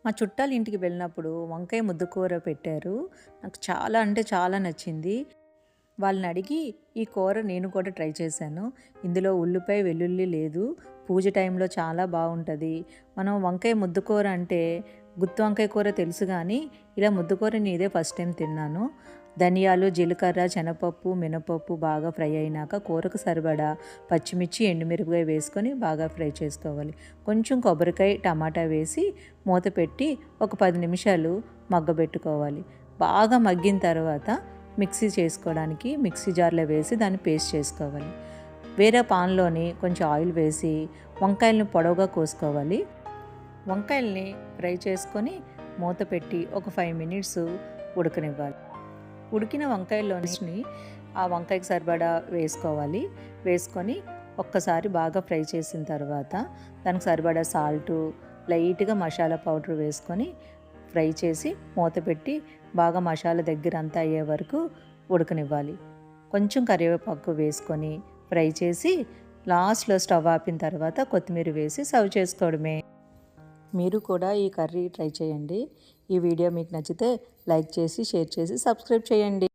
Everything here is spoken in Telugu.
మా చుట్టాల ఇంటికి వెళ్ళినప్పుడు వంకాయ ముద్దుకూర పెట్టారు. నాకు చాలా అంటే చాలా నచ్చింది. వాళ్ళని అడిగి ఈ కూర నేను కూడా ట్రై చేశాను. ఇందులో ఉల్లిపాయ, వెల్లుల్లి లేదు. పూజ టైంలో చాలా బావుంటది. మనం వంకాయ ముద్దుకూర అంటే గుత్తి వంకాయ కూర తెలుసు గానీ, ఇలా ముద్దుకూర నేను ఇదే ఫస్ట్ టైం తిన్నాను. ధనియాలు, జీలకర్ర, శనగపప్పు, మినపప్పు బాగా ఫ్రై అయినాక కూరకు సరిపడా పచ్చిమిర్చి, ఎండుమిరపకాయ వేసుకొని బాగా ఫ్రై చేసుకోవాలి. కొంచెం కొబ్బరికాయ, టమాటా వేసి మూత పెట్టి ఒక 10 నిమిషాలు మగ్గబెట్టుకోవాలి. బాగా మగ్గిన తర్వాత మిక్సీ చేసుకోవడానికి మిక్సీ జార్లో వేసి దాన్ని పేస్ట్ చేసుకోవాలి. వేరే పాన్లోని కొంచెం ఆయిల్ వేసి వంకాయలను పొడవుగా కోసుకోవాలి. వంకాయల్ని ఫ్రై చేసుకొని మూత పెట్టి ఒక 5 మినిట్స్ ఉడకనివ్వాలి. ఉడికిన వంకాయల్లోని ఆ వంకాయకి సరిపడా వేసుకోవాలి. వేసుకొని ఒక్కసారి బాగా ఫ్రై చేసిన తర్వాత దానికి సరిపడా సాల్టు, లైట్గా మసాలా పౌడర్ వేసుకొని ఫ్రై చేసి మూత పెట్టి బాగా మసాలా దగ్గర అంతా అయ్యే వరకు ఉడకనివ్వాలి. కొంచెం కరివేపాకు వేసుకొని ఫ్రై చేసి లాస్ట్లో స్టవ్ ఆపిన తర్వాత కొత్తిమీర వేసి సర్వ్ చేసుకోవడమే. మీరు కూడా ఈ కర్రీ ట్రై చేయండి. ఈ వీడియో మీకు నచ్చితే లైక్ చేసి, షేర్ చేసి, సబ్స్క్రైబ్ చేయండి.